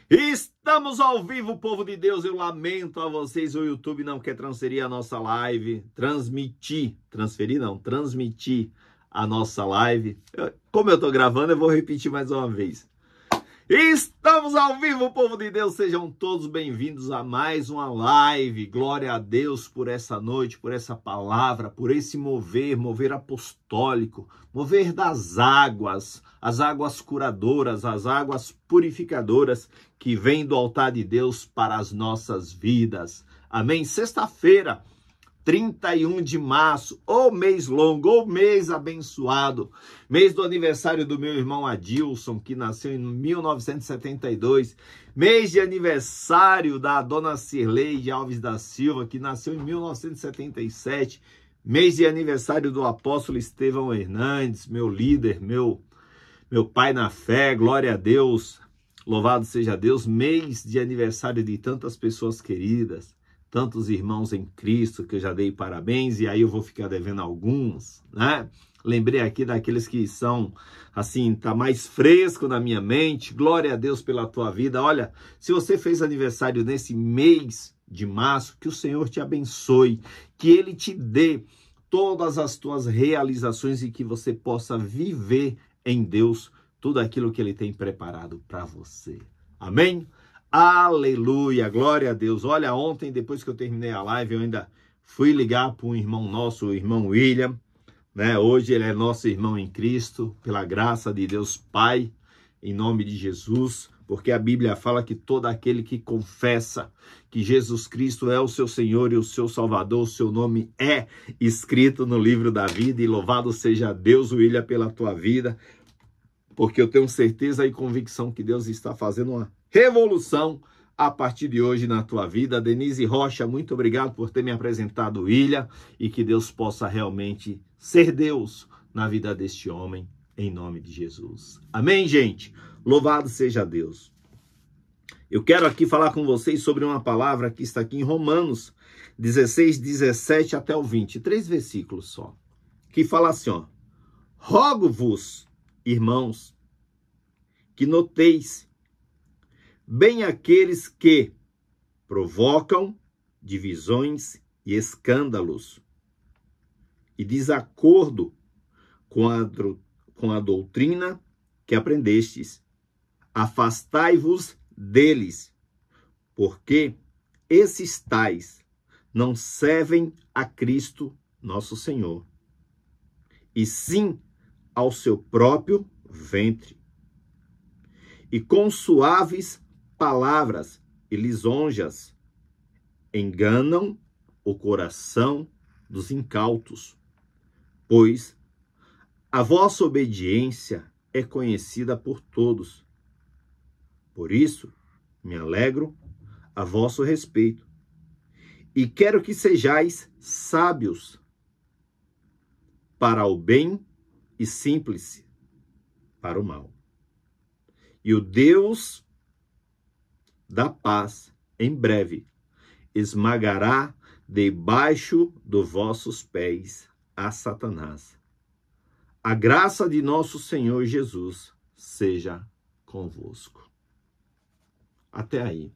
Estamos ao vivo, povo de Deus. Eu lamento a vocês, o YouTube não quer transferir a nossa live, transmitir a nossa live. Como eu estou gravando, eu vou repetir mais uma vez. Estamos ao vivo, povo de Deus. Sejam todos bem-vindos a mais uma live. Glória a Deus por essa noite, por essa palavra, por esse mover apostólico, mover das águas, as águas curadoras, as águas purificadoras que vêm do altar de Deus para as nossas vidas. Amém? Sexta-feira, 31 de março, ou mês longo, ou mês abençoado, mês do aniversário do meu irmão Adilson, que nasceu em 1972, mês de aniversário da dona Cirleide Alves da Silva, que nasceu em 1977, mês de aniversário do apóstolo Estevão Hernandes, meu líder, meu pai na fé, glória a Deus, louvado seja Deus, mês de aniversário de tantas pessoas queridas, tantos irmãos em Cristo que eu já dei parabéns, e aí eu vou ficar devendo alguns, né? Lembrei aqui daqueles que são, assim, tá mais fresco na minha mente. Glória a Deus pela tua vida. Olha, se você fez aniversário nesse mês de março, que o Senhor te abençoe, que Ele te dê todas as tuas realizações e que você possa viver em Deus tudo aquilo que Ele tem preparado para você. Amém? Aleluia, glória a Deus. Olha, ontem, depois que eu terminei a live, eu ainda fui ligar para um irmão nosso, o irmão William, né? Hoje ele é nosso irmão em Cristo, pela graça de Deus Pai, em nome de Jesus, porque a Bíblia fala que todo aquele que confessa que Jesus Cristo é o seu Senhor e o seu Salvador, o seu nome é escrito no livro da vida, e louvado seja Deus, William, pela tua vida, porque eu tenho certeza e convicção que Deus está fazendo uma revolução a partir de hoje na tua vida. Denise Rocha, muito obrigado por ter me apresentado, William, e que Deus possa realmente ser Deus na vida deste homem, em nome de Jesus. Amém, gente? Louvado seja Deus. Eu quero aqui falar com vocês sobre uma palavra que está aqui em Romanos 16, 17 até o 20, 3 versículos só, que fala assim, ó: rogo-vos, irmãos, que noteis bem aqueles que provocam divisões e escândalos e desacordo com a doutrina que aprendestes. Afastai-vos deles, porque esses tais não servem a Cristo nosso Senhor, e sim ao seu próprio ventre. E com suaves palavras e lisonjas enganam o coração dos incautos, pois a vossa obediência é conhecida por todos. Por isso, me alegro a vosso respeito, e quero que sejais sábios para o bem e simples para o mal. E o Deus da paz, em breve, esmagará debaixo dos vossos pés a Satanás. A graça de nosso Senhor Jesus seja convosco. Até aí.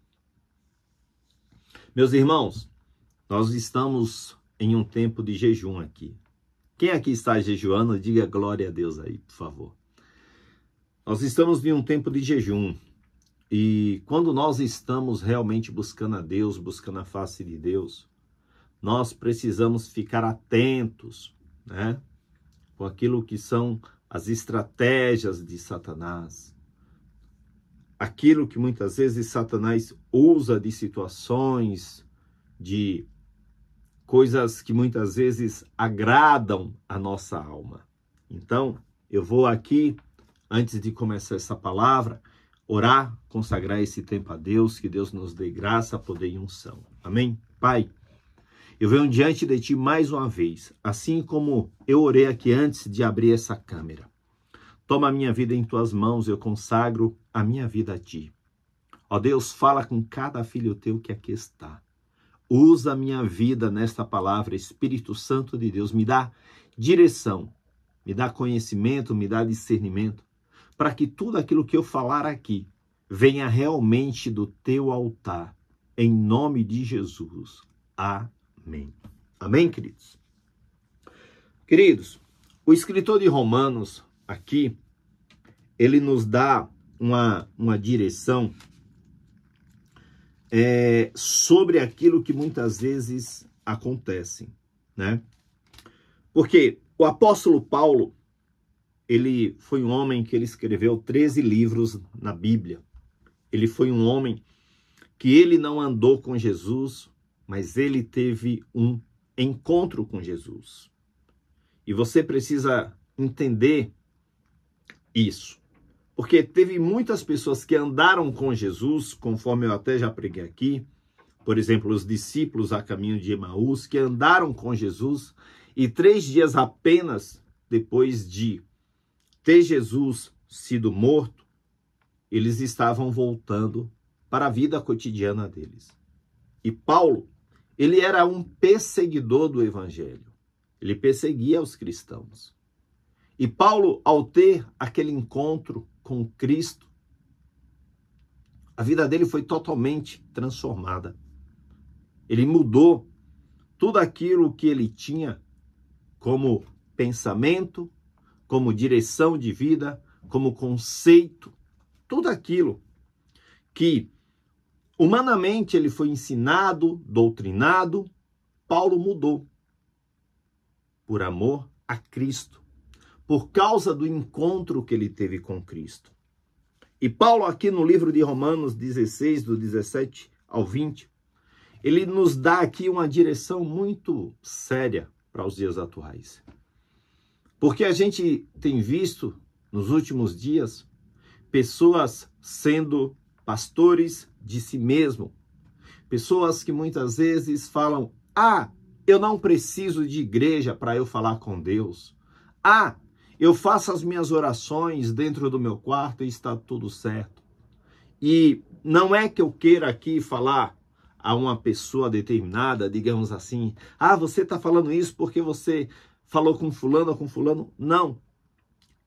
Meus irmãos, nós estamos em um tempo de jejum aqui. Quem aqui está jejuando, diga glória a Deus aí, por favor. Nós estamos em um tempo de jejum, e quando nós estamos realmente buscando a Deus, buscando a face de Deus, nós precisamos ficar atentos, né, com aquilo que são as estratégias de Satanás, aquilo que muitas vezes Satanás usa de situações, de coisas que muitas vezes agradam a nossa alma. Então, eu vou aqui, antes de começar essa palavra, orar, consagrar esse tempo a Deus, que Deus nos dê graça, poder e unção. Amém? Pai, eu venho diante de Ti mais uma vez, assim como eu orei aqui antes de abrir essa câmera. Toma a minha vida em Tuas mãos, eu consagro a minha vida a Ti. Ó Deus, fala com cada filho Teu que aqui está. Usa a minha vida nesta palavra, Espírito Santo de Deus, me dá direção, me dá conhecimento, me dá discernimento, para que tudo aquilo que eu falar aqui venha realmente do teu altar, em nome de Jesus. Amém. Amém, queridos? Queridos, o escritor de Romanos aqui, ele nos dá uma direção sobre aquilo que muitas vezes acontece, né? Porque o apóstolo Paulo, ele foi um homem que ele escreveu 13 livros na Bíblia. Ele foi um homem que ele não andou com Jesus, mas ele teve um encontro com Jesus. E você precisa entender isso. Porque teve muitas pessoas que andaram com Jesus, conforme eu até já preguei aqui, por exemplo, os discípulos a caminho de Emaús, que andaram com Jesus e 3 dias apenas depois de ter Jesus sido morto, eles estavam voltando para a vida cotidiana deles. E Paulo, ele era um perseguidor do evangelho. Ele perseguia os cristãos. E Paulo, ao ter aquele encontro com Cristo, a vida dele foi totalmente transformada. Ele mudou tudo aquilo que ele tinha como pensamento, como direção de vida, como conceito, tudo aquilo que humanamente ele foi ensinado, doutrinado, Paulo mudou por amor a Cristo, por causa do encontro que ele teve com Cristo. E Paulo aqui no livro de Romanos 16, do 17 ao 20, ele nos dá aqui uma direção muito séria para os dias atuais. Porque a gente tem visto nos últimos dias pessoas sendo pastores de si mesmo. Pessoas que muitas vezes falam: eu não preciso de igreja para eu falar com Deus. Eu faço as minhas orações dentro do meu quarto e está tudo certo. E não é que eu queira aqui falar a uma pessoa determinada, digamos assim, você está falando isso porque você falou com fulano ou com fulano. Não.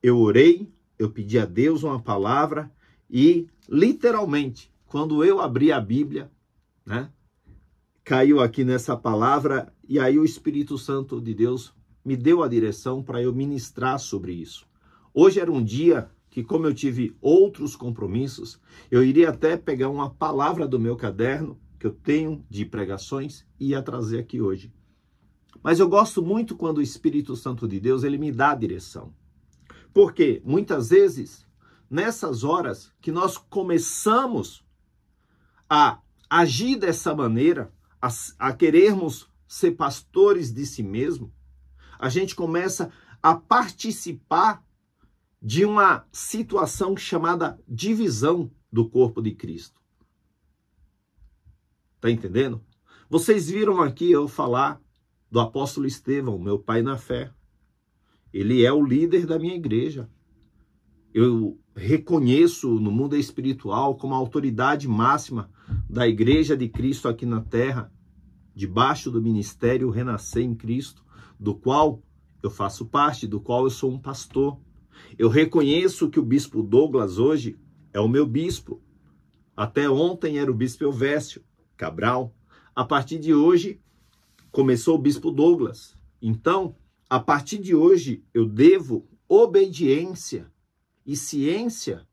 Eu orei, eu pedi a Deus uma palavra e, literalmente, quando eu abri a Bíblia, né, caiu aqui nessa palavra e aí o Espírito Santo de Deus me deu a direção para eu ministrar sobre isso. Hoje era um dia que, como eu tive outros compromissos, eu iria até pegar uma palavra do meu caderno, que eu tenho de pregações, e ia trazer aqui hoje. Mas eu gosto muito quando o Espírito Santo de Deus, ele me dá a direção. Porque, muitas vezes, nessas horas que nós começamos a agir dessa maneira, a querermos ser pastores de si mesmo, a gente começa a participar de uma situação chamada divisão do corpo de Cristo. Tá entendendo? Vocês viram aqui eu falar do apóstolo Estevão, meu pai na fé. Ele é o líder da minha igreja. Eu reconheço no mundo espiritual como a autoridade máxima da igreja de Cristo aqui na terra, debaixo do ministério Renascer em Cristo, do qual eu faço parte, do qual eu sou um pastor. Eu reconheço que o bispo Douglas hoje é o meu bispo. Até ontem era o bispo Elvésio Cabral. A partir de hoje começou o bispo Douglas. Então, a partir de hoje eu devo obediência e ciência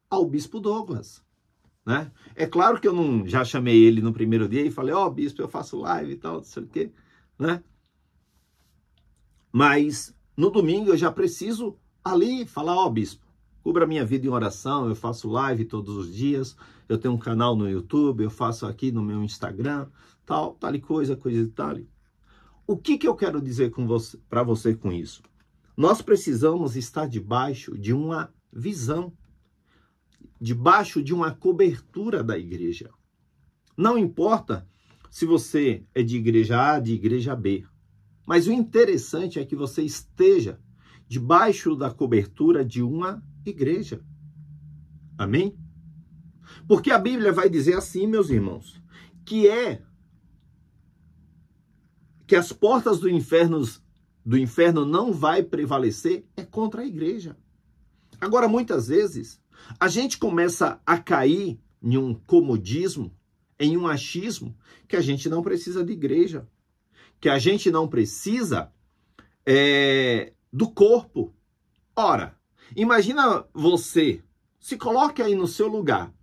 ao bispo Douglas, né? É claro que eu não já chamei ele no primeiro dia e falei: bispo, eu faço live e tal, não sei o quê, né? Mas no domingo eu já preciso ali falar: bispo, cubra a minha vida em oração, eu faço live todos os dias, eu tenho um canal no YouTube, eu faço aqui no meu Instagram, tal e coisa e tal. O que eu quero dizer para você com isso? Nós precisamos estar debaixo de uma visão, debaixo de uma cobertura da igreja. Não importa se você é de igreja A, de igreja B, mas o interessante é que você esteja debaixo da cobertura de uma igreja. Amém? Porque a Bíblia vai dizer assim, meus irmãos, que as portas do inferno não vai prevalecer contra a igreja. Agora, muitas vezes, A gente começa a cair em um comodismo, em um achismo, que a gente não precisa de igreja, que a gente não precisa do corpo. Ora, imagina você, se coloque aí no seu lugar,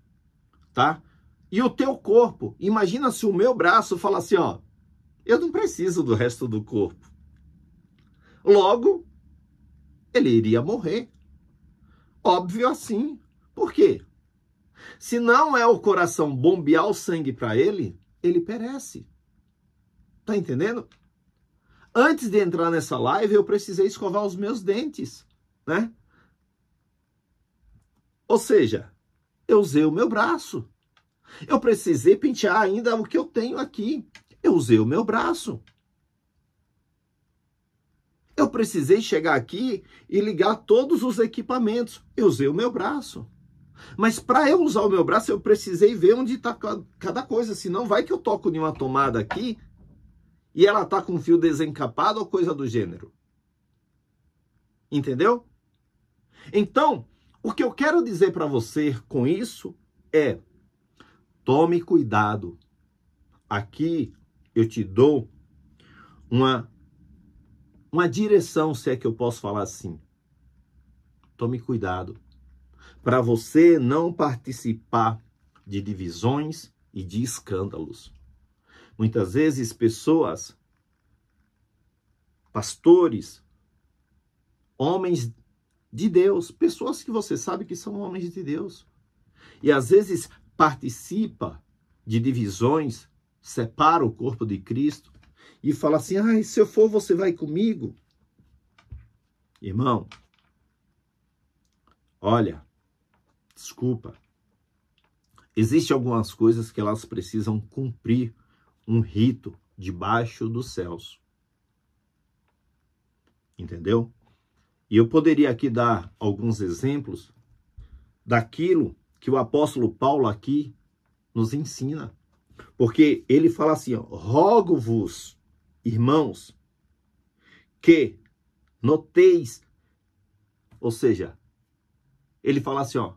tá? E o teu corpo, imagina se o meu braço fala assim, ó, eu não preciso do resto do corpo. Logo, ele iria morrer. Óbvio assim. Por quê? Se não é o coração bombear o sangue para ele, ele perece. Tá entendendo? Antes de entrar nessa live, eu precisei escovar os meus dentes, né? Ou seja, eu usei o meu braço. Eu precisei pentear ainda o que eu tenho aqui. Eu usei o meu braço. Eu precisei chegar aqui e ligar todos os equipamentos. Eu usei o meu braço. Mas para eu usar o meu braço, eu precisei ver onde está cada coisa. Senão vai que eu toco em uma tomada aqui e ela está com um fio desencapado ou coisa do gênero. Entendeu? Então, o que eu quero dizer para você com isso é: tome cuidado. Aqui eu te dou uma direção, se é que eu posso falar assim. Tome cuidado para você não participar de divisões e de escândalos. Muitas vezes pessoas, pastores, homens de Deus, pessoas que você sabe que são homens de Deus, e às vezes participa de divisões, separa o corpo de Cristo e fala assim: se eu for, você vai comigo? Irmão, olha, desculpa, existem algumas coisas que elas precisam cumprir um rito debaixo dos céus. Entendeu? E eu poderia aqui dar alguns exemplos daquilo que o apóstolo Paulo aqui nos ensina. Porque ele fala assim, ó: rogo-vos, irmãos, que noteis. Ou seja, ele fala assim, ó: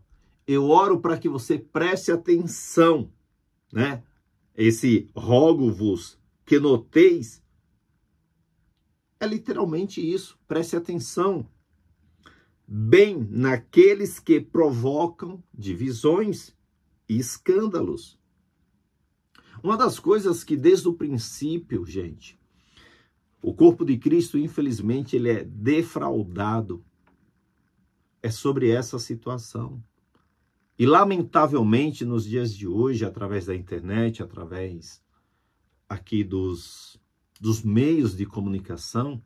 eu oro para que você preste atenção, né? Esse rogo-vos, que noteis, é literalmente isso. Preste atenção. Bem naqueles que provocam divisões e escândalos. Uma das coisas que desde o princípio, gente, o corpo de Cristo, infelizmente, ele é defraudado. É sobre essa situação. E, lamentavelmente, nos dias de hoje, através da internet, através aqui dos meios de comunicação,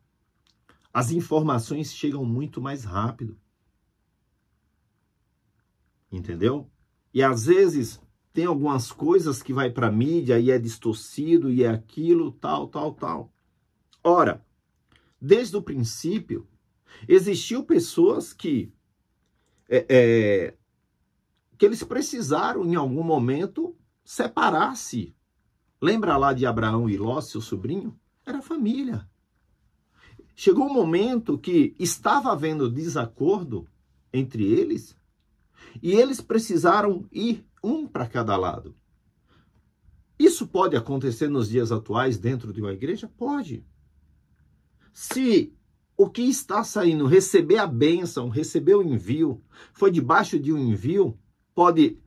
as informações chegam muito mais rápido. Entendeu? E, às vezes, tem algumas coisas que vai para a mídia e é distorcido e é aquilo, tal. Ora, desde o princípio, existiu pessoas que eles precisaram, em algum momento, separar-se. Lembra lá de Abraão e Ló, seu sobrinho? Era família. Chegou um momento que estava havendo desacordo entre eles e eles precisaram ir um para cada lado. Isso pode acontecer nos dias atuais dentro de uma igreja? Pode. Se o que está saindo, receber a bênção, receber o envio, foi debaixo de um envio, pode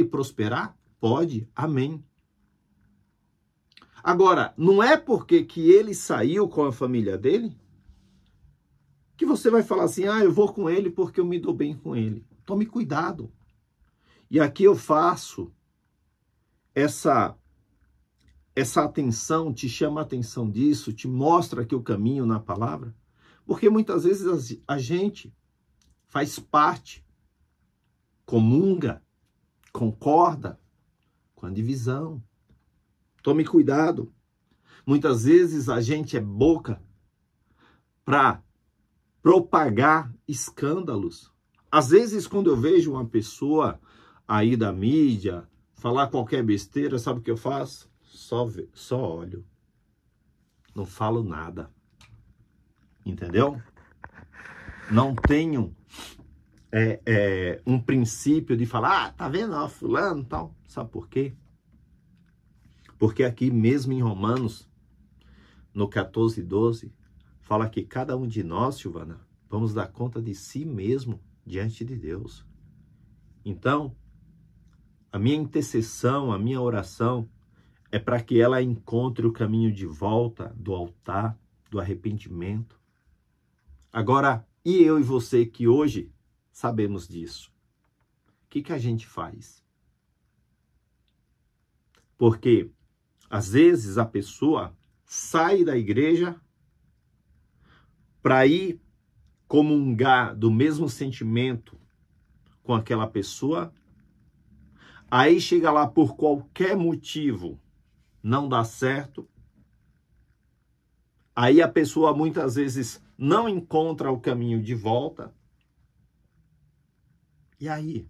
prosperar? Pode. Amém. Agora, não é porque que ele saiu com a família dele que você vai falar assim: eu vou com ele porque eu me dou bem com ele. Tome cuidado. E aqui eu faço essa atenção, te chama a atenção disso, te mostra aqui o caminho na palavra, porque muitas vezes a gente faz parte, comunga, concorda com a divisão. Tome cuidado. Muitas vezes a gente é boca para propagar escândalos. Às vezes, quando eu vejo uma pessoa aí da mídia falar qualquer besteira, sabe o que eu faço? Só olho. Não falo nada. Entendeu? Não tenho um princípio de falar, tá vendo, ó, fulano e tal. Sabe por quê? Porque aqui mesmo em Romanos, no 14:12, fala que cada um de nós, Silvana, vamos dar conta de si mesmo diante de Deus. Então, a minha intercessão, a minha oração é para que ela encontre o caminho de volta do altar, do arrependimento. Agora, e eu e você que hoje sabemos disso? O que a gente faz? Porque, às vezes, a pessoa sai da igreja para ir comungar do mesmo sentimento com aquela pessoa, aí chega lá por qualquer motivo, não dá certo, aí a pessoa muitas vezes não encontra o caminho de volta, e aí?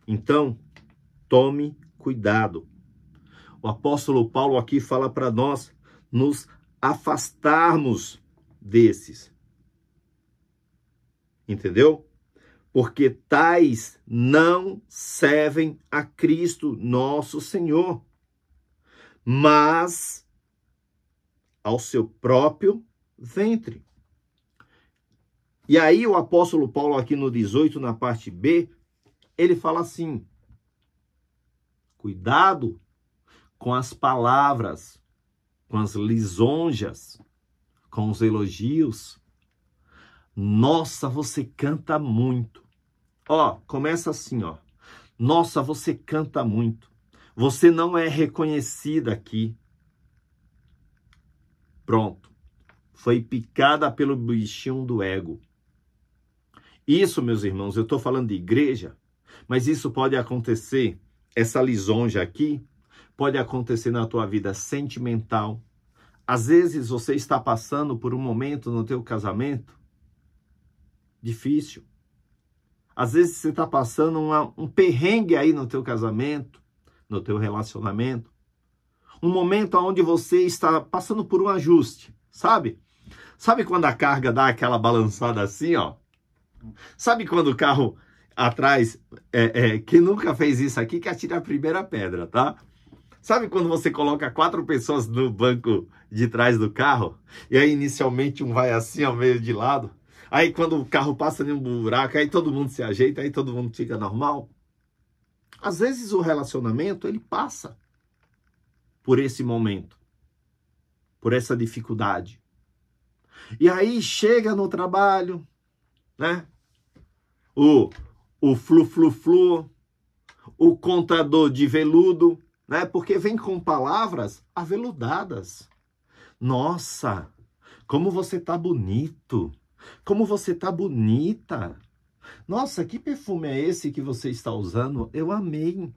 Então, tome cuidado. O apóstolo Paulo aqui fala para nós nos afastarmos desses. Entendeu? Porque tais não servem a Cristo nosso Senhor, mas ao seu próprio ventre. E aí o apóstolo Paulo aqui no 18, na parte B, ele fala assim: cuidado com as palavras, com as lisonjas, com os elogios. Nossa, você canta muito. Ó, começa assim, ó. Nossa, você canta muito. Você não é reconhecida aqui. Pronto. Foi picada pelo bichinho do ego. Isso, meus irmãos, eu estou falando de igreja, mas isso pode acontecer, essa lisonja aqui, pode acontecer na tua vida sentimental. Às vezes você está passando por um momento no teu casamento difícil. Às vezes você está passando um perrengue aí no teu casamento, no teu relacionamento. Um momento onde você está passando por um ajuste, sabe? Sabe quando a carga dá aquela balançada assim, ó? Sabe quando o carro atrás, quem nunca fez isso aqui, que atira a primeira pedra, tá? Sabe quando você coloca 4 pessoas no banco de trás do carro, e aí inicialmente um vai assim, ao meio de lado, aí quando o carro passa em um buraco, aí todo mundo se ajeita, aí todo mundo fica normal? Às vezes o relacionamento, ele passa por esse momento, por essa dificuldade. E aí chega no trabalho, né? O flu-flu-flu, o contador de veludo, né? Porque vem com palavras aveludadas. Nossa, como você tá bonito. Como você tá bonita. Nossa, que perfume é esse que você está usando? Eu amei.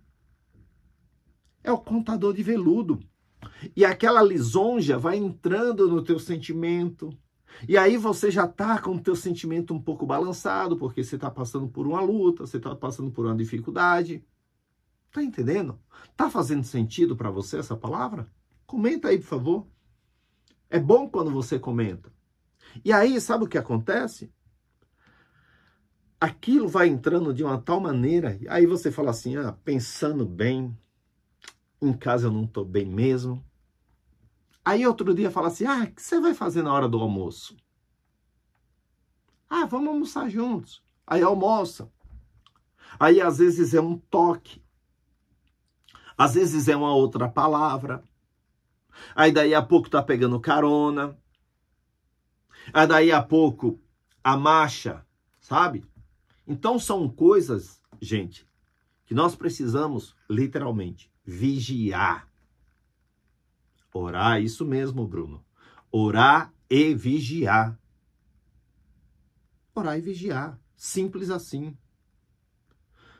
É o contador de veludo. E aquela lisonja vai entrando no teu sentimento. E aí você já está com o teu sentimento um pouco balançado, porque você está passando por uma luta, você está passando por uma dificuldade. Tá entendendo? Tá fazendo sentido para você essa palavra? Comenta aí, por favor. É bom quando você comenta. E aí, sabe o que acontece? Aquilo vai entrando de uma tal maneira, aí você fala assim, pensando bem, em casa eu não estou bem mesmo. Aí outro dia fala assim, o que você vai fazer na hora do almoço? Vamos almoçar juntos. Aí almoça. Aí às vezes é um toque. Às vezes é uma outra palavra. Aí daí a pouco tá pegando carona. Aí daí a pouco a marcha, sabe? Então são coisas, gente, que nós precisamos literalmente vigiar. Orar, isso mesmo, Bruno. Orar e vigiar. Orar e vigiar. Simples assim.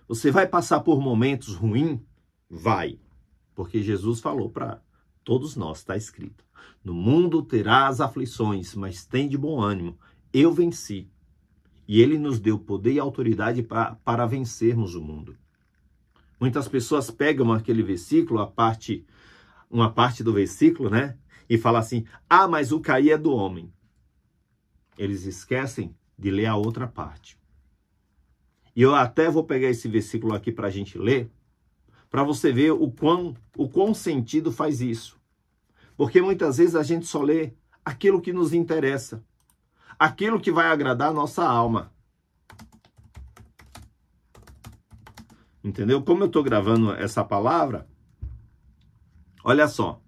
Você vai passar por momentos ruins? Vai. Porque Jesus falou para todos nós, está escrito. No mundo terás aflições, mas tem de bom ânimo. Eu venci. E ele nos deu poder e autoridade para vencermos o mundo. Muitas pessoas pegam aquele versículo, uma parte do versículo, né? E fala assim, mas o cair é do homem. Eles esquecem de ler a outra parte. E eu até vou pegar esse versículo aqui para a gente ler, para você ver o quão sentido faz isso. Porque muitas vezes a gente só lê aquilo que nos interessa, aquilo que vai agradar a nossa alma. Entendeu? Como eu estou gravando essa palavra, olha só.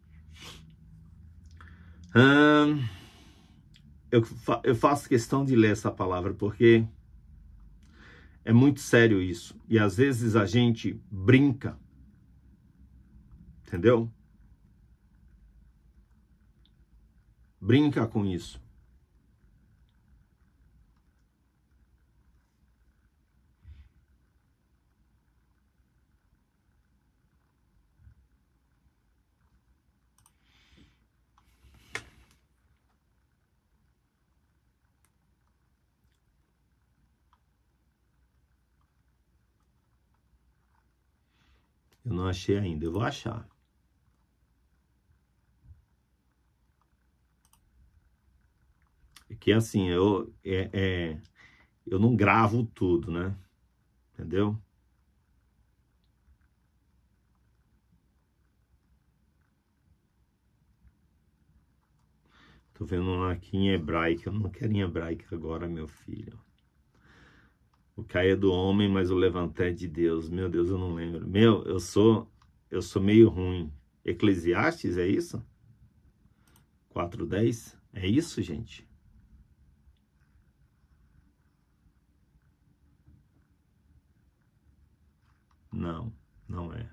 Eu faço questão de ler essa palavra porque é muito sério isso. E às vezes a gente brinca. Entendeu? Brinca com isso. Eu não achei ainda, eu vou achar. É que assim, eu não gravo tudo, né? Entendeu? Tô vendo um aqui em hebraico. Eu não quero em hebraico agora, meu filho. O cair é do homem, mas o levantar é de Deus. Meu Deus, eu não lembro. Eu sou meio ruim. Eclesiastes, é isso? 4:10? É isso, gente? Não, não é.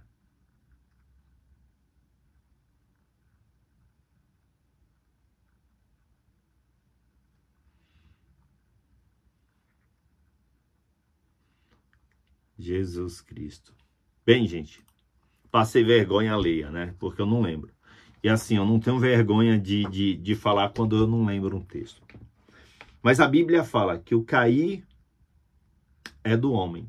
Jesus Cristo. Bem, gente, passei vergonha alheia, né? Porque eu não lembro. E assim, eu não tenho vergonha de falar quando eu não lembro um texto. Mas a Bíblia fala que o cair é do homem.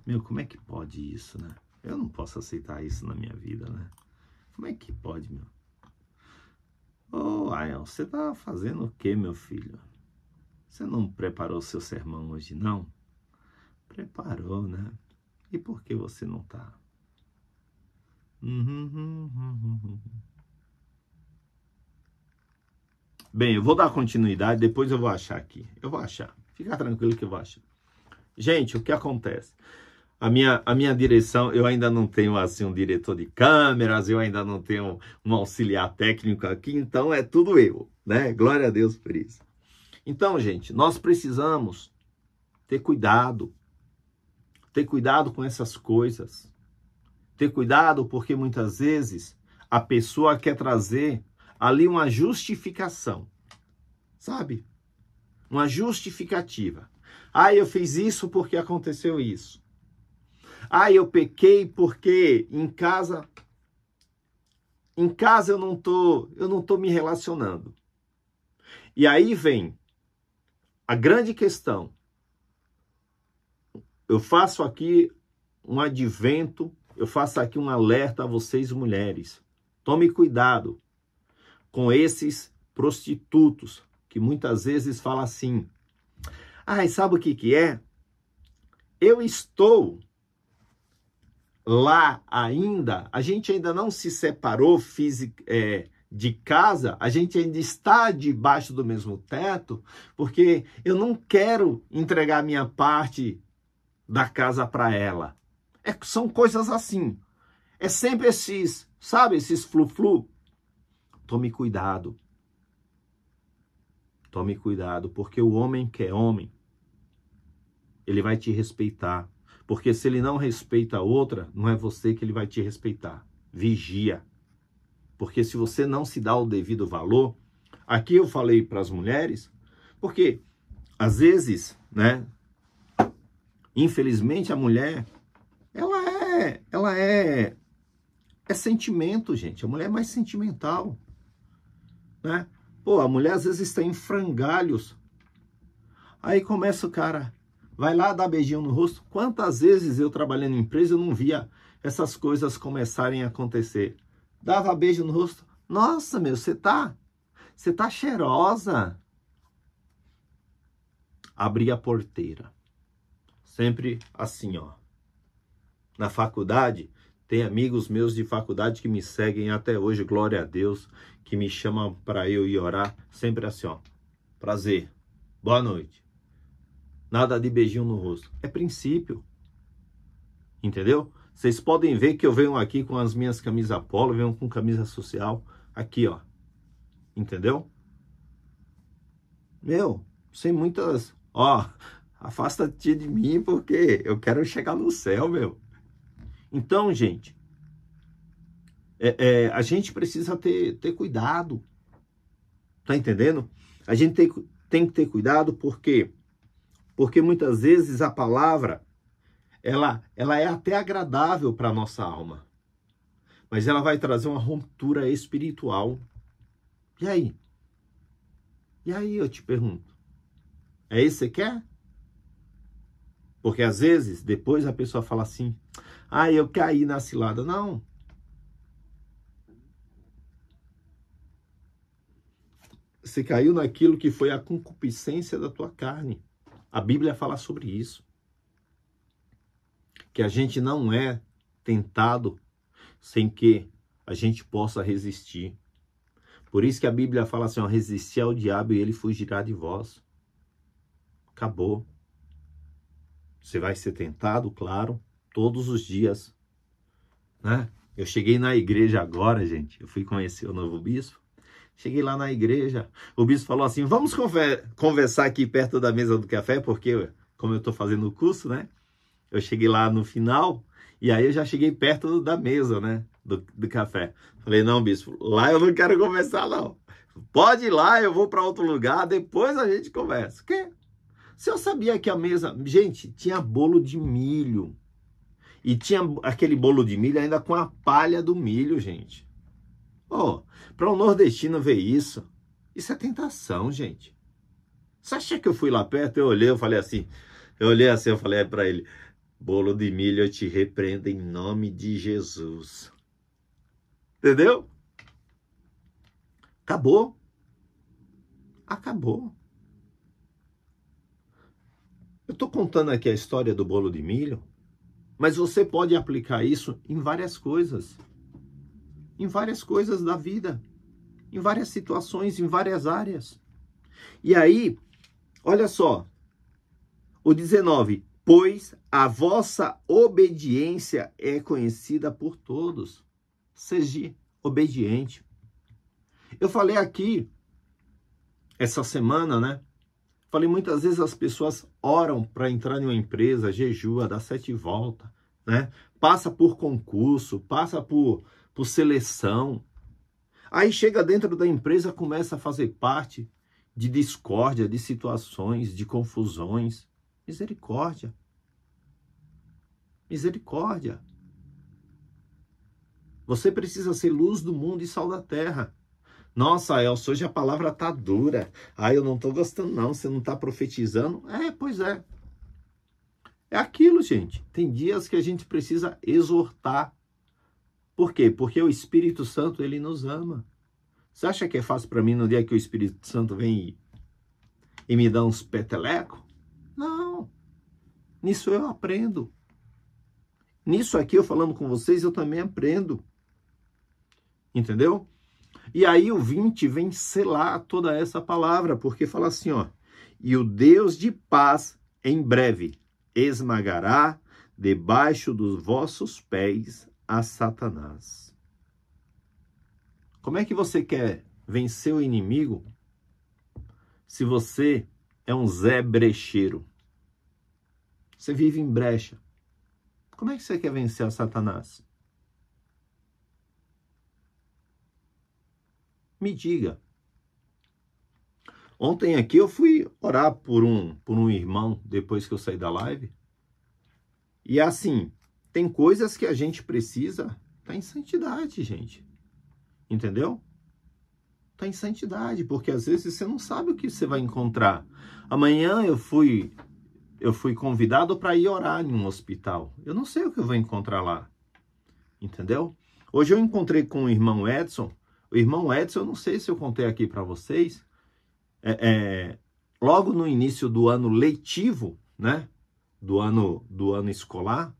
Meu, como é que pode isso, né? Eu não posso aceitar isso na minha vida, né? Como é que pode, meu? Ô, Ael, você tá fazendo o quê, meu filho? Você não preparou o seu sermão hoje, não? Preparou, né? E por que você não tá? Bem, eu vou dar continuidade, depois eu vou achar aqui. Eu vou achar. Fica tranquilo que eu vou achar. Gente, o que acontece? A minha direção, eu ainda não tenho assim um diretor de câmeras, eu ainda não tenho um auxiliar técnico aqui, então é tudo eu, né? Glória a Deus por isso. Então, gente, nós precisamos ter cuidado com essas coisas. Ter cuidado porque muitas vezes a pessoa quer trazer ali uma justificação, sabe? Uma justificativa. Ah, eu fiz isso porque aconteceu isso. Ah, eu pequei porque em casa eu não tô me relacionando. E aí vem a grande questão. Eu faço aqui um advento, eu faço aqui um alerta a vocês mulheres. Tome cuidado com esses prostitutos que muitas vezes falam assim: "Ai, sabe o que é? Eu estou lá ainda, a gente ainda não se separou de casa, a gente ainda está debaixo do mesmo teto, porque eu não quero entregar minha parte da casa para ela." São coisas assim. É sempre esses, sabe, esses flu-flu. Tome cuidado. Tome cuidado, porque o homem que é homem, ele vai te respeitar. Porque se ele não respeita a outra, não é você que ele vai te respeitar. Vigia. Porque se você não se dá o devido valor, aqui eu falei para as mulheres, porque às vezes, né, infelizmente a mulher, ela é sentimento, gente. A mulher é mais sentimental, né? Pô, a mulher às vezes está em frangalhos. Aí começa o cara, vai lá dar beijinho no rosto. Quantas vezes eu trabalhando em empresa eu não via essas coisas começarem a acontecer? Dava beijo no rosto. Nossa, meu, você tá cheirosa. abrir a porteira. Sempre assim, ó. Na faculdade, tem amigos meus de faculdade que me seguem até hoje, glória a Deus, que me chamam para eu ir orar, sempre assim, ó. Prazer, boa noite. Nada de beijinho no rosto. É princípio. Entendeu? Vocês podem ver que eu venho aqui com as minhas camisas polo, venho com camisa social, aqui, ó. Entendeu? Meu, sem muitas... Ó, afasta-te de mim porque eu quero chegar no céu, meu. Então, gente, a gente precisa ter cuidado. Tá entendendo? A gente tem que ter cuidado porque muitas vezes a palavra, ela é até agradável para a nossa alma. Mas ela vai trazer uma ruptura espiritual. E aí? E aí eu te pergunto, é isso que você quer? Porque às vezes, depois a pessoa fala assim, ah, eu caí na cilada. Não. Você caiu naquilo que foi a concupiscência da tua carne. A Bíblia fala sobre isso. Que a gente não é tentado sem que a gente possa resistir. Por isso que a Bíblia fala assim, ó, resistir ao diabo e ele fugirá de vós. Acabou. Você vai ser tentado, claro, todos os dias. Né? Eu cheguei na igreja agora, gente. Eu fui conhecer o novo bispo. Cheguei lá na igreja. O bispo falou assim, vamos conversar aqui perto da mesa do café, porque como eu estou fazendo o curso, né? Eu cheguei lá no final e aí eu já cheguei perto da mesa, né? Do café. Falei, não, bispo, lá eu não quero conversar, não. Pode ir lá, eu vou para outro lugar, depois a gente conversa. Que? Se eu sabia que a mesa... Gente, tinha bolo de milho. E tinha aquele bolo de milho ainda com a palha do milho, gente. Oh, para um nordestino ver isso é tentação, gente. Você acha que eu fui lá perto? Eu olhei, eu falei assim, eu falei para ele, bolo de milho, eu te repreendo em nome de Jesus. Entendeu? Acabou. Acabou. Eu estou contando aqui a história do bolo de milho, mas você pode aplicar isso em várias coisas. Em várias coisas da vida. Em várias situações, em várias áreas. E aí, olha só. O 19. Pois a vossa obediência é conhecida por todos. Seja obediente. Eu falei aqui, essa semana, né? Falei, muitas vezes as pessoas oram para entrar em uma empresa, jejua, dá 7 voltas, né? Passa por concurso, passa por seleção. Aí chega dentro da empresa, começa a fazer parte de discórdia, de situações, de confusões. Misericórdia. Misericórdia. Você precisa ser luz do mundo e sal da terra. Nossa, Elcio, hoje a palavra tá dura. Ah, eu não tô gostando não, você não tá profetizando? Pois é. É aquilo, gente. Tem dias que a gente precisa exortar. Por quê? Porque o Espírito Santo, ele nos ama. Você acha que é fácil para mim no dia que o Espírito Santo vem e me dá uns petelecos? Não. Nisso eu aprendo. Nisso aqui, eu falando com vocês, eu também aprendo. Entendeu? E aí o 20 vem selar toda essa palavra, porque fala assim, ó. E o Deus de paz, em breve, esmagará debaixo dos vossos pés a Satanás. Como é que você quer vencer o inimigo se você é um Zé brecheiro? Você vive em brecha. Como é que você quer vencer a Satanás? Me diga. Ontem aqui eu fui orar por um irmão depois que eu saí da live. E assim, tem coisas que a gente precisa estar em santidade, gente. Entendeu? Tá em santidade, porque às vezes você não sabe o que você vai encontrar. Amanhã eu fui convidado para ir orar em um hospital. Eu não sei o que eu vou encontrar lá. Entendeu? Hoje eu encontrei com o irmão Edson. O irmão Edson, eu não sei se eu contei aqui para vocês. logo no início do ano letivo, né? Do ano escolar,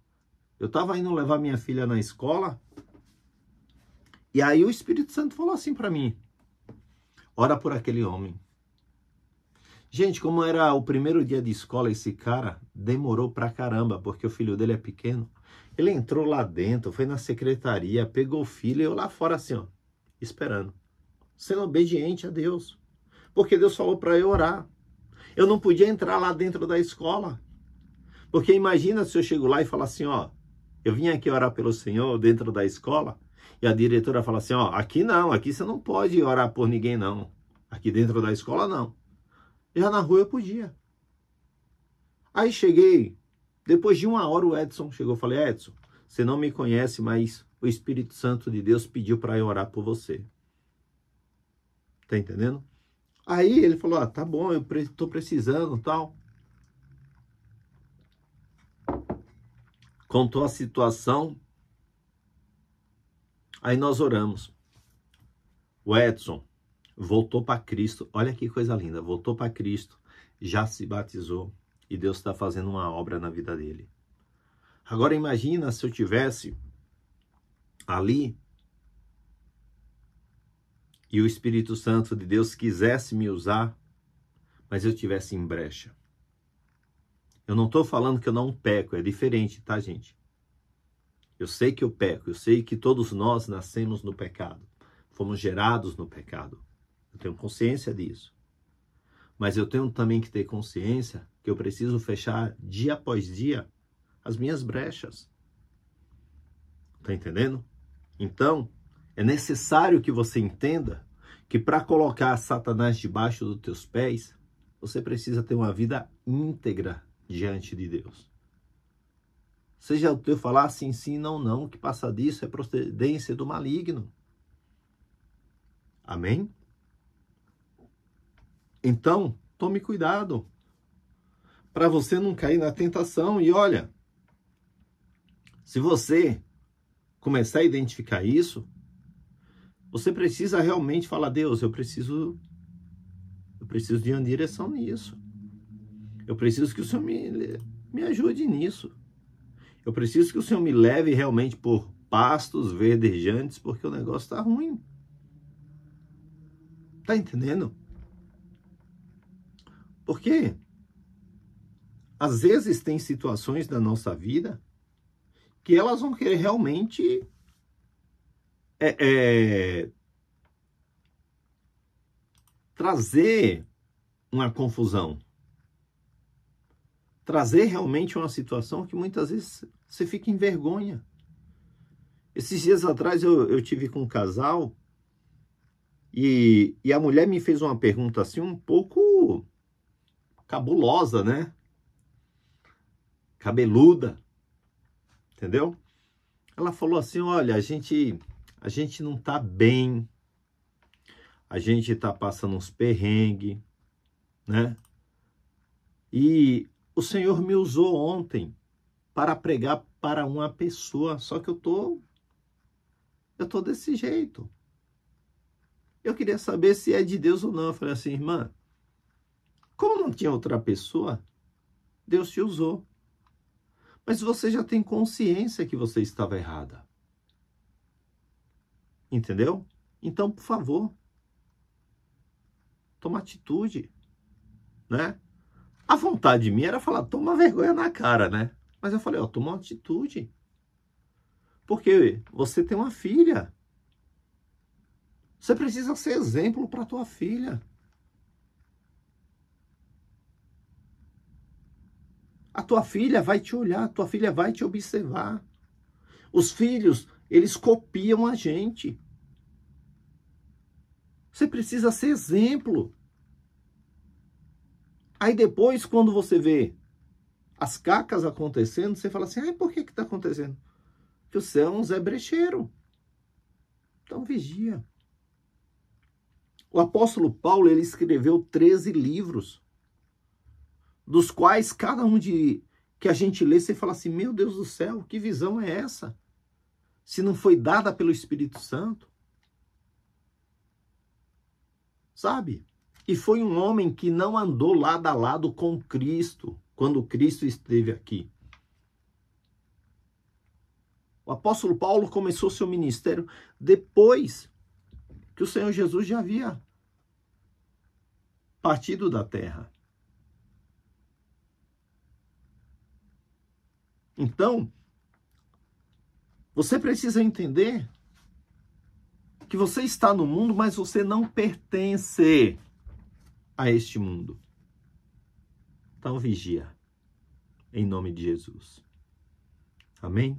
eu estava indo levar minha filha na escola, e aí o Espírito Santo falou assim para mim: ora por aquele homem. Gente, como era o primeiro dia de escola, esse cara demorou pra caramba, porque o filho dele é pequeno. Ele entrou lá dentro, foi na secretaria, pegou o filho e eu lá fora assim, ó, esperando, sendo obediente a Deus, porque Deus falou para eu orar. Eu não podia entrar lá dentro da escola, porque imagina se eu chego lá e falo assim, ó, eu vim aqui orar pelo Senhor dentro da escola, e a diretora fala assim, ó, aqui não, aqui você não pode orar por ninguém não, aqui dentro da escola não. Já na rua eu podia. Aí cheguei, depois de 1 hora o Edson chegou, eu falei, Edson, você não me conhece, mas o Espírito Santo de Deus pediu para eu orar por você. Tá entendendo? Aí ele falou, tá bom, eu tô precisando, tal. Contou a situação. Aí nós oramos. O Edson voltou para Cristo. Olha que coisa linda. Voltou para Cristo. Já se batizou. E Deus está fazendo uma obra na vida dele. Agora imagina se eu tivesse ali e o Espírito Santo de Deus quisesse me usar, mas eu tivesse em brecha. Eu não estou falando que eu não peco. É diferente, tá, gente? Eu sei que eu peco. Eu sei que todos nós nascemos no pecado. Fomos gerados no pecado. Eu tenho consciência disso. Mas eu tenho também que ter consciência que eu preciso fechar dia após dia as minhas brechas. Tá entendendo? Então, é necessário que você entenda que para colocar Satanás debaixo dos teus pés, você precisa ter uma vida íntegra diante de Deus. Seja o teu falar sim, sim, não, não, que passa disso é procedência do maligno. Amém? Então, tome cuidado para você não cair na tentação. E olha, se você começar a identificar isso, você precisa realmente falar, Deus, eu preciso de uma direção nisso. Eu preciso que o Senhor me ajude nisso. Eu preciso que o Senhor me leve realmente por pastos verdejantes, porque o negócio está ruim. Tá entendendo? Porque às vezes tem situações da nossa vida que elas vão querer realmente trazer uma confusão. Trazer realmente uma situação que muitas vezes você fica em vergonha. Esses dias atrás eu tive com um casal e a mulher me fez uma pergunta assim um pouco cabulosa, né? Cabeluda, entendeu? Ela falou assim, olha, a gente não tá bem, a gente tá passando uns perrengues, né? E o Senhor me usou ontem para pregar para uma pessoa, só que eu tô desse jeito. Eu queria saber se é de Deus ou não. Eu falei assim, irmã, como não tinha outra pessoa, Deus te usou. Mas você já tem consciência que você estava errada. Entendeu? Então, por favor, toma atitude, né? A vontade minha era falar, toma vergonha na cara, né? Mas eu falei, ó, toma uma atitude. Porque você tem uma filha. Você precisa ser exemplo para tua filha. A tua filha vai te olhar, a tua filha vai te observar. Os filhos, eles copiam a gente. Você precisa ser exemplo. Aí depois, quando você vê as cacas acontecendo, você fala assim, ai, por que está acontecendo? Porque você é um Zé Brecheiro. Então vigia. O apóstolo Paulo, ele escreveu 13 livros, dos quais cada um que a gente lê, você fala assim, meu Deus do céu, que visão é essa? Se não foi dada pelo Espírito Santo? Sabe? E foi um homem que não andou lado a lado com Cristo, quando Cristo esteve aqui. O apóstolo Paulo começou seu ministério depois que o Senhor Jesus já havia partido da terra. Então, você precisa entender que você está no mundo, mas você não pertence a este mundo. Então vigia, em nome de Jesus. Amém?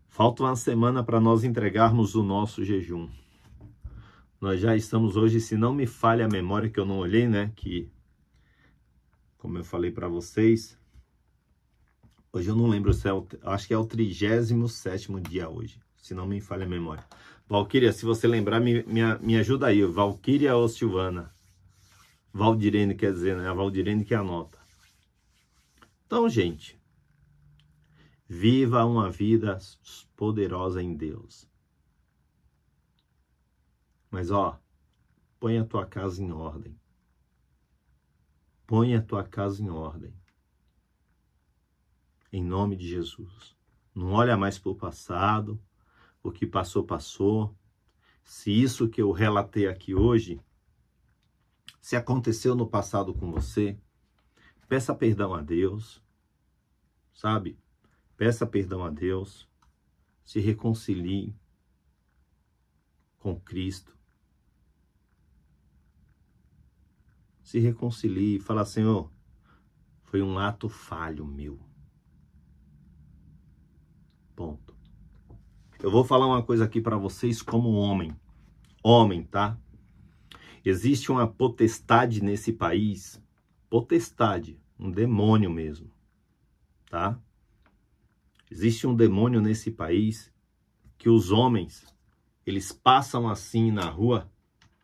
Falta uma semana para nós entregarmos o nosso jejum. Nós já estamos hoje, se não me falha a memória, que eu não olhei, né? Que, como eu falei para vocês, hoje eu não lembro se é acho que é o 37º dia hoje, se não me falha a memória. Valquíria, se você lembrar, me ajuda aí. Valquíria ou Silvana? Valdirene quer dizer, né? A Valdirene que anota. Então, gente, viva uma vida poderosa em Deus. Mas, põe a tua casa em ordem. Põe a tua casa em ordem. Em nome de Jesus. Não olha mais para o passado. O que passou, passou. Se isso que eu relatei aqui hoje, se aconteceu no passado com você, peça perdão a Deus, sabe? Peça perdão a Deus. Se reconcilie com Cristo. Se reconcilie e fala, Senhor, foi um ato falho meu. Ponto. Eu vou falar uma coisa aqui para vocês como homem. Homem, tá? Existe uma potestade nesse país. Potestade. Um demônio mesmo. Tá? Existe um demônio nesse país que os homens, eles passam assim na rua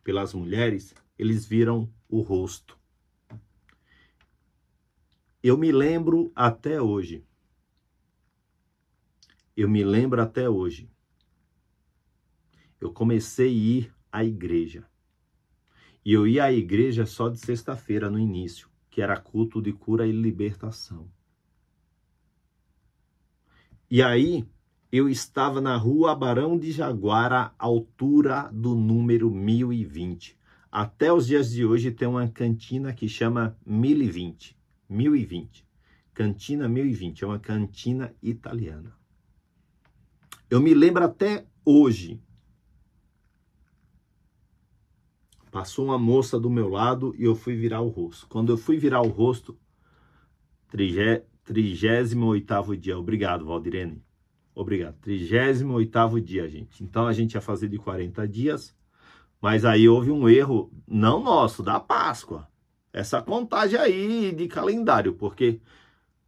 pelas mulheres, eles viram o rosto. Eu me lembro até hoje. Eu comecei a ir à igreja. E eu ia à igreja só de sexta-feira no início, que era culto de cura e libertação. E aí, eu estava na rua Barão de Jaguara, altura do número 1020. Até os dias de hoje tem uma cantina que chama 1020. 1020. Cantina 1020. É uma cantina italiana. Eu me lembro até hoje. Passou uma moça do meu lado e eu fui virar o rosto. Quando eu fui virar o rosto, 38º dia. Obrigado, Valdirene. Obrigado. 38º dia, gente. Então a gente ia fazer de 40 dias. Mas aí houve um erro, não nosso, da Páscoa. Essa contagem aí de calendário. Porque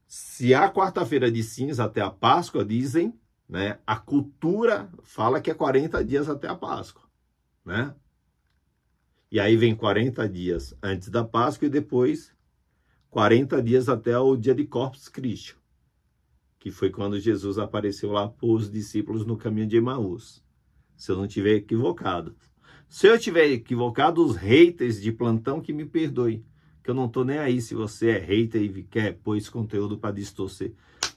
se a quarta-feira de cinza até a Páscoa, dizem, né? A cultura fala que é 40 dias até a Páscoa, né? E aí vem 40 dias antes da Páscoa e depois 40 dias até o dia de Corpus Christi, que foi quando Jesus apareceu lá para os discípulos no caminho de Emaús. Se eu não estiver equivocado. Se eu estiver equivocado, os haters de plantão que me perdoem. Que eu não tô nem aí se você é hater e quer pôr esse conteúdo para distorcer.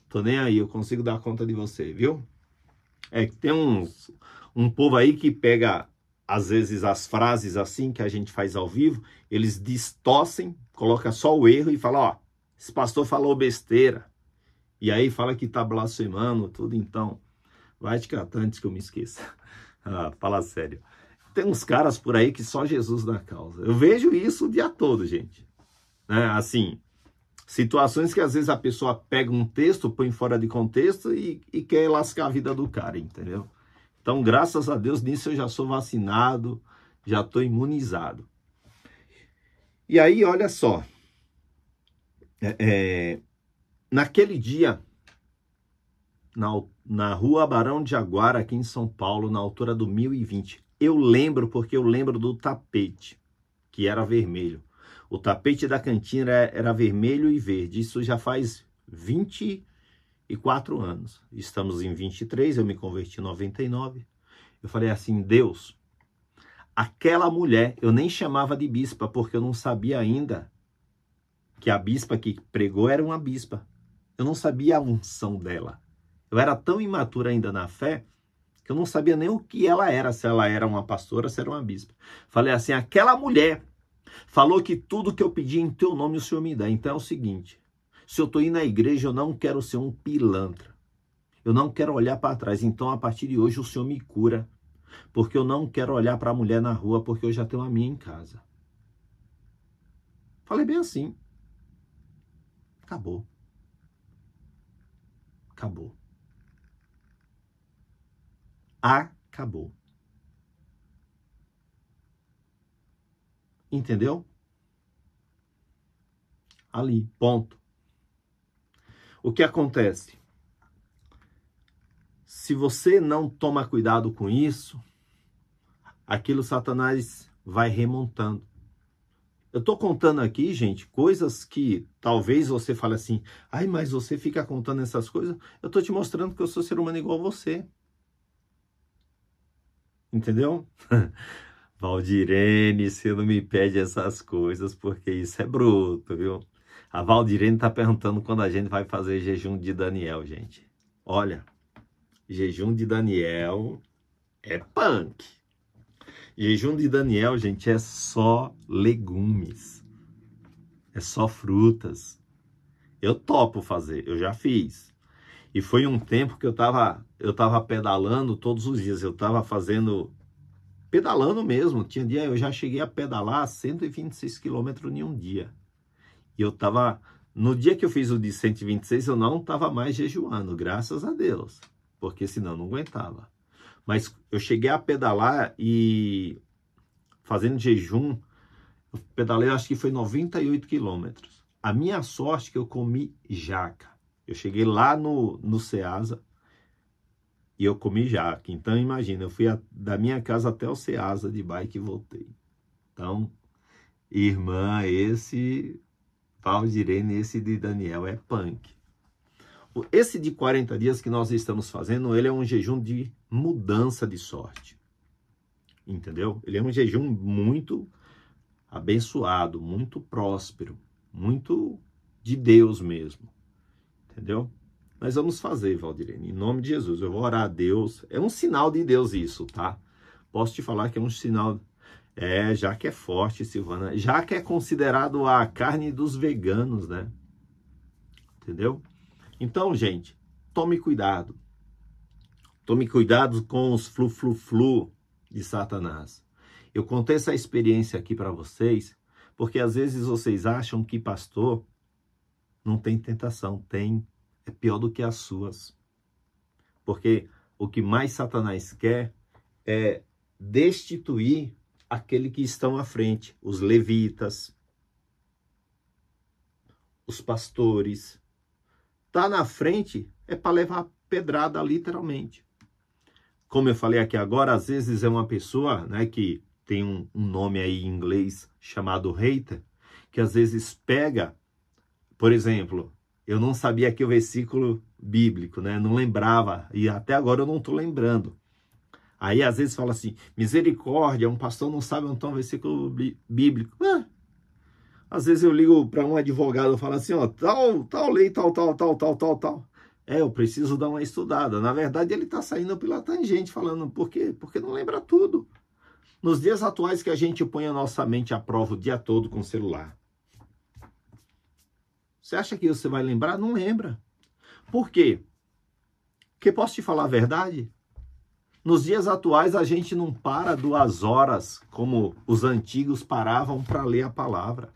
Tô nem aí, eu consigo dar conta de você, viu? É que tem um povo aí que pega, às vezes, as frases assim que a gente faz ao vivo, eles distorcem, coloca só o erro e fala, esse pastor falou besteira. E aí fala que tá blasfemando, tudo. Então, vai te catar antes que eu me esqueça. Fala sério. Tem uns caras por aí que só Jesus dá causa. Eu vejo isso o dia todo, gente. Né? Assim, situações que às vezes a pessoa pega um texto, põe fora de contexto e quer lascar a vida do cara, entendeu? Então, graças a Deus, nisso eu já sou vacinado, já estou imunizado. E aí, olha só. Naquele dia, na rua Barão de Jaguara, aqui em São Paulo, na altura do 1020, eu lembro, porque eu lembro do tapete, que era vermelho. O tapete da cantina era vermelho e verde. Isso já faz 24 anos. Estamos em 23, eu me converti em 99. Eu falei assim, Deus, Aquela mulher, eu nem chamava de bispa, porque eu não sabia ainda que a bispa que pregou era uma bispa. Eu não sabia a unção dela. Eu era tão imaturo ainda na fé, que eu não sabia nem o que ela era, se ela era uma pastora, se era uma bispa. Falei assim, aquela mulher falou que tudo que eu pedi em teu nome o Senhor me dá. Então é o seguinte, se eu estou indo na igreja, eu não quero ser um pilantra. Eu não quero olhar para trás. Então, a partir de hoje, o Senhor me cura. Porque eu não quero olhar para a mulher na rua, porque eu já tenho a minha em casa. Falei bem assim. Acabou. Acabou. Acabou. Entendeu? Ali, ponto. O que acontece? Se você não toma cuidado com isso, aquilo Satanás vai remontando. Eu estou contando aqui, gente, coisas que talvez você fale assim, ai, mas você fica contando essas coisas? Eu estou te mostrando que eu sou ser humano igual a você. Entendeu? Valdirene, você não me pede essas coisas, porque isso é bruto, viu? A Valdirene está perguntando quando a gente vai fazer jejum de Daniel, gente. Olha, jejum de Daniel é punk. Jejum de Daniel, gente, é só legumes. É só frutas. Eu topo fazer, eu já fiz. E foi um tempo que eu tava pedalando todos os dias. Eu tava pedalando mesmo. Tinha dia, eu já cheguei a pedalar 126 quilômetros em um dia. E eu tava, no dia que eu fiz o de 126, eu não tava mais jejuando, graças a Deus. Porque senão eu não aguentava. Mas eu cheguei a pedalar e fazendo jejum, eu pedalei, acho que foi 98 quilômetros. A minha sorte é que eu comi jaca. Eu cheguei lá no Ceasa e eu comi jaca. Então, imagina, eu fui da minha casa até o Ceasa de bike e voltei. Então, irmã, esse Valdirene, esse de Daniel é punk. Esse de 40 dias que nós estamos fazendo, ele é um jejum de mudança de sorte. Entendeu? Ele é um jejum muito abençoado, muito próspero, muito de Deus mesmo. Entendeu? Nós vamos fazer, Valdirene, em nome de Jesus. Eu vou orar a Deus. É um sinal de Deus isso, tá? Posso te falar que é um sinal... já que é forte, Silvana. Já que é considerado a carne dos veganos, né? Entendeu? Então, gente, tome cuidado. Tome cuidado com os flu-flu-flu de Satanás. Eu contei essa experiência aqui para vocês, porque às vezes vocês acham que pastor não tem tentação. Tem. É pior do que as suas. Porque o que mais Satanás quer é destituir aquele que estão à frente. Os levitas, os pastores. Tá na frente é para levar pedrada literalmente. Como eu falei aqui agora, às vezes é uma pessoa, né, que tem um nome aí em inglês chamado hater, que às vezes pega, por exemplo, eu não sabia aqui o versículo bíblico, né, não lembrava, e até agora eu não estou lembrando. Aí às vezes fala assim, misericórdia, um pastor não sabe onde está um versículo bíblico. Às vezes eu ligo para um advogado e falo assim, ó, tal lei, tal. Eu preciso dar uma estudada. Na verdade, ele está saindo pela tangente, falando, por quê? Porque não lembra tudo. Nos dias atuais que a gente põe a nossa mente à prova o dia todo com o celular. Você acha que você vai lembrar? Não lembra. Por quê? Porque posso te falar a verdade? Nos dias atuais, a gente não para 2 horas, como os antigos paravam para ler a palavra.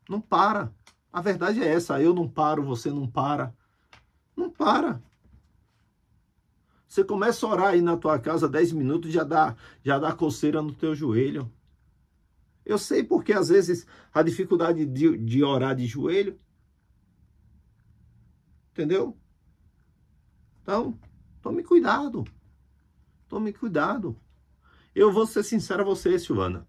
Não para. A verdade é essa. Eu não paro, você não para. Não para. Você começa a orar aí na tua casa 10 minutos, já dá coceira no teu joelho. Eu sei porque às vezes a dificuldade de orar de joelho. Entendeu? Então, tome cuidado. Tome cuidado. Eu vou ser sincero a você, Silvana.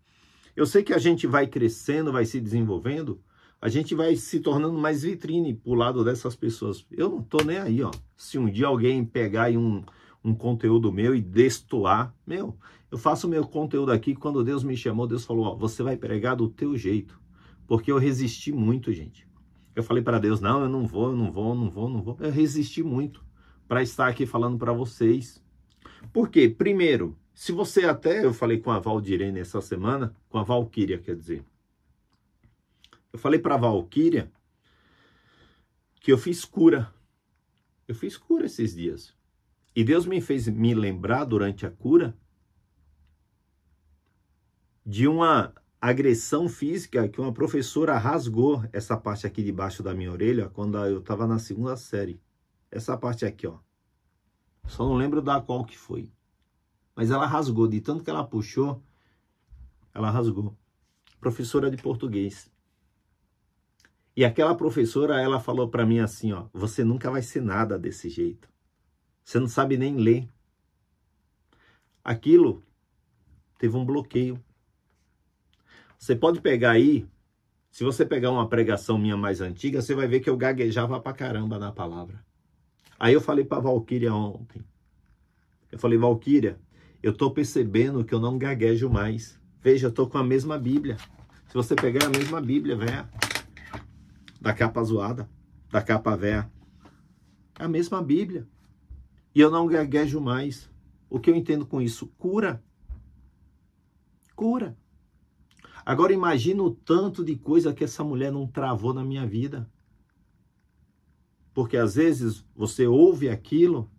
Eu sei que a gente vai crescendo, vai se desenvolvendo, a gente vai se tornando mais vitrine pro lado dessas pessoas. Eu não tô nem aí, ó. Se um dia alguém pegar aí um um conteúdo meu e destoar. Eu faço meu conteúdo aqui, quando Deus me chamou, Deus falou, ó, você vai pregar do teu jeito. Porque eu resisti muito, gente. Eu falei para Deus, não, eu não vou. Eu resisti muito para estar aqui falando para vocês. Por quê? Primeiro, se você eu falei com a Valdirene essa semana, com a Valquíria, quer dizer. Eu falei para a Valquíria que eu fiz cura. Eu fiz cura esses dias. E Deus me fez me lembrar durante a cura de uma agressão física que uma professora rasgou essa parte aqui debaixo da minha orelha quando eu estava na 2ª série. Essa parte aqui, ó. Só não lembro da qual que foi. Mas ela rasgou, de tanto que ela puxou, ela rasgou. Professora de português. E aquela professora, ela falou para mim assim, ó, você nunca vai ser nada desse jeito. Você não sabe nem ler. Aquilo teve um bloqueio. Você pode pegar aí, se você pegar uma pregação minha mais antiga, você vai ver que eu gaguejava pra caramba na palavra. Aí eu falei pra Valquíria ontem. Eu falei, Valquíria, eu tô percebendo que eu não gaguejo mais. Veja, eu tô com a mesma Bíblia. Se você pegar a mesma Bíblia, véia, da capa zoada, da capa véia, é a mesma Bíblia. E eu não gaguejo mais. O que eu entendo com isso? Cura. Cura. Agora imagina o tanto de coisa que essa mulher não travou na minha vida. Porque às vezes você ouve aquilo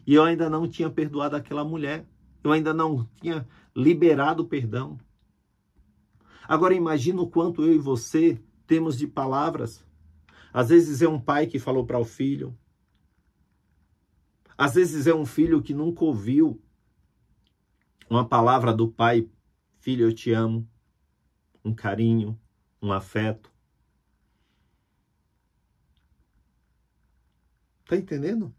e eu ainda não tinha perdoado aquela mulher. Eu ainda não tinha liberado o perdão. Agora imagina o quanto eu e você temos de palavras. Às vezes é um pai que falou para o filho. Às vezes é um filho que nunca ouviu uma palavra do pai. Filho, eu te amo. Um carinho, um afeto. Tá entendendo?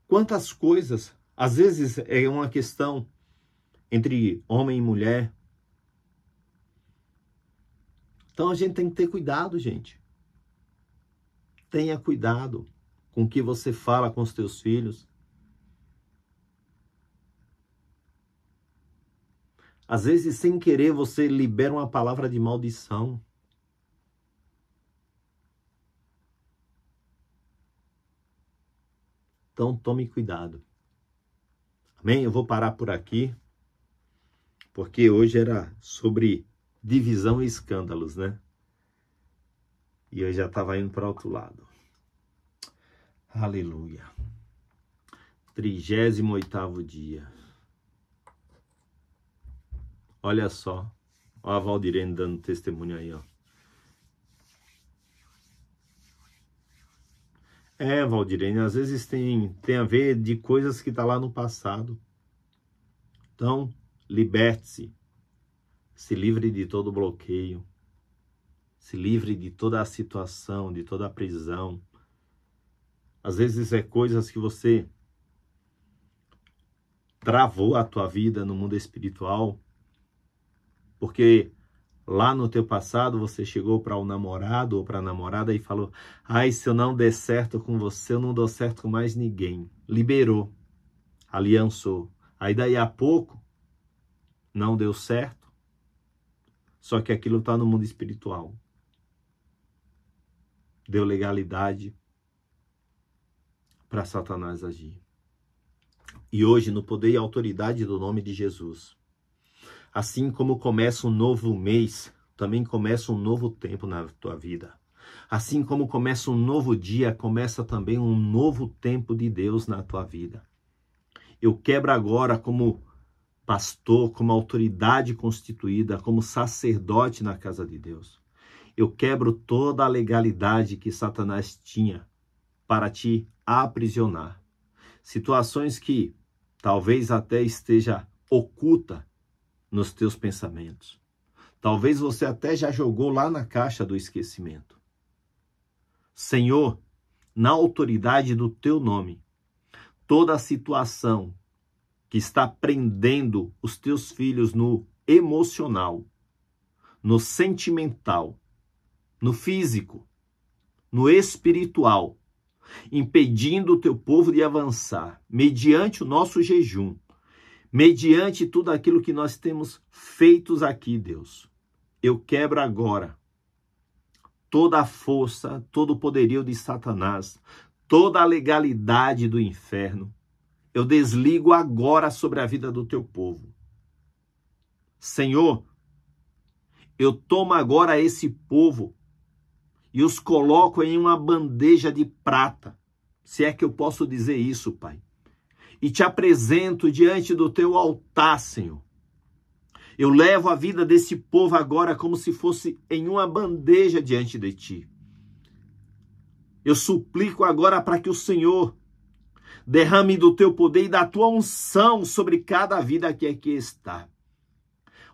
Quantas coisas, às vezes é uma questão entre homem e mulher. Então a gente tem que ter cuidado, gente. Tenha cuidado com o que você fala com os teus filhos. Às vezes, sem querer, você libera uma palavra de maldição. Então, tome cuidado. Amém? Eu vou parar por aqui, porque hoje era sobre divisão e escândalos, né? E eu já estava indo para outro lado. Aleluia. 38º dia. Olha só. Olha a Valdirene dando testemunho aí, ó. Valdirene, às vezes tem a ver de coisas que tá lá no passado. Então, liberte-se. Se livre de todo bloqueio. Se livre de toda a situação, de toda a prisão. Às vezes é coisas que você travou a tua vida no mundo espiritual. Porque lá no teu passado você chegou para o namorado ou para a namorada e falou, ai, se eu não der certo com você, eu não dou certo com mais ninguém. Liberou, aliançou. Aí daí a pouco, não deu certo. Só que aquilo está no mundo espiritual. Deu legalidade para Satanás agir. E hoje, no poder e autoridade do nome de Jesus, assim como começa um novo mês, também começa um novo tempo na tua vida. Assim como começa um novo dia, começa também um novo tempo de Deus na tua vida. Eu quebro agora como pastor, como autoridade constituída, como sacerdote na casa de Deus. Eu quebro toda a legalidade que Satanás tinha para te aprisionar. Situações que talvez até esteja oculta nos teus pensamentos. Talvez você até já jogou lá na caixa do esquecimento. Senhor, na autoridade do teu nome, toda a situação que está prendendo os teus filhos no emocional, no sentimental, no físico, no espiritual, impedindo o teu povo de avançar, mediante o nosso jejum, mediante tudo aquilo que nós temos feito aqui, Deus. Eu quebro agora toda a força, todo o poderio de Satanás, toda a legalidade do inferno. Eu desligo agora sobre a vida do teu povo. Senhor, eu tomo agora esse povo e os coloco em uma bandeja de prata, se é que eu posso dizer isso, Pai. E te apresento diante do teu altar, Senhor. Eu levo a vida desse povo agora como se fosse em uma bandeja diante de ti. Eu suplico agora para que o Senhor derrame do teu poder e da tua unção sobre cada vida que aqui está.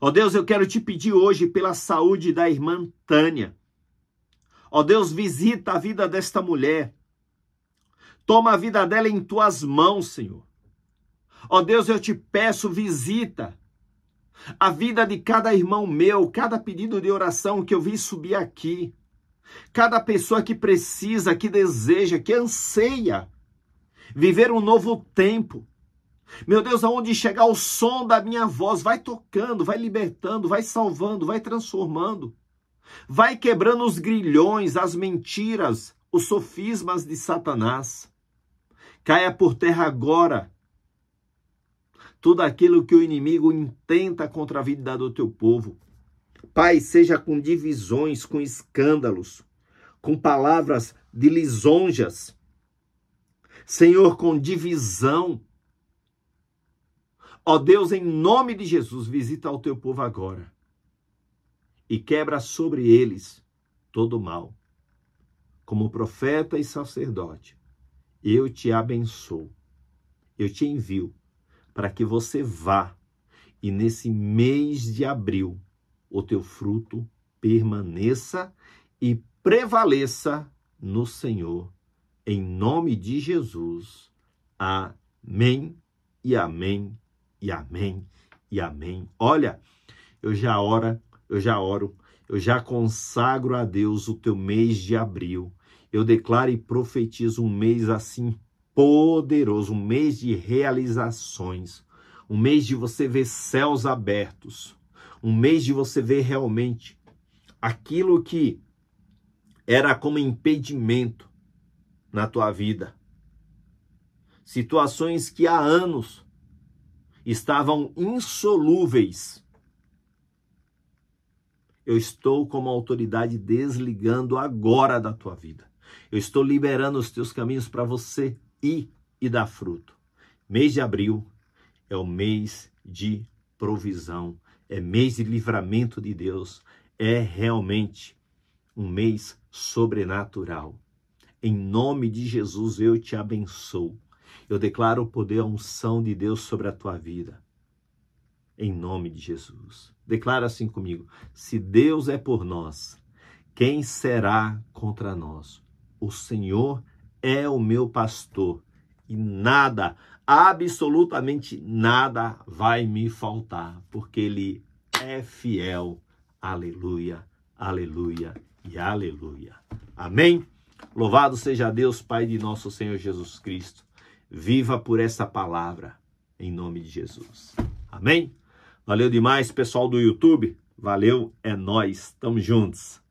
Ó Deus, eu quero te pedir hoje pela saúde da irmã Tânia. Ó Deus, visita a vida desta mulher. Toma a vida dela em tuas mãos, Senhor. Ó Deus, eu te peço, visita a vida de cada irmão meu, cada pedido de oração que eu vi subir aqui. Cada pessoa que precisa, que deseja, que anseia viver um novo tempo. Meu Deus, aonde chegar o som da minha voz, vai tocando, vai libertando, vai salvando, vai transformando. Vai quebrando os grilhões, as mentiras, os sofismas de Satanás. Caia por terra agora tudo aquilo que o inimigo intenta contra a vida do teu povo. Pai, seja com divisões, com escândalos, com palavras de lisonjas. Senhor, com divisão. Ó Deus, em nome de Jesus, visita o teu povo agora e quebra sobre eles todo o mal. Como profeta e sacerdote, eu te abençoo, eu te envio para que você vá e nesse mês de abril o teu fruto permaneça e prevaleça no Senhor. Em nome de Jesus. Amém e amém e amém e amém. Olha, eu já oro, eu já consagro a Deus o teu mês de abril. Eu declaro e profetizo um mês assim poderoso, um mês de realizações, um mês de você ver céus abertos, um mês de você ver realmente aquilo que era como impedimento na tua vida. Situações que há anos estavam insolúveis. Eu estou como autoridade desligando agora da tua vida. Eu estou liberando os teus caminhos para você ir e dar fruto. Mês de abril é o mês de provisão, é mês de livramento de Deus, é realmente um mês sobrenatural. Em nome de Jesus eu te abençoo. Eu declaro o poder, a unção de Deus sobre a tua vida. Em nome de Jesus. Declara assim comigo: se Deus é por nós, quem será contra nós? O Senhor é o meu pastor e nada, absolutamente nada vai me faltar, porque Ele é fiel. Aleluia, aleluia e aleluia. Amém? Louvado seja Deus, Pai de nosso Senhor Jesus Cristo. Viva por essa palavra, em nome de Jesus. Amém? Valeu demais, pessoal do YouTube. Valeu, é nóis. Tamo juntos.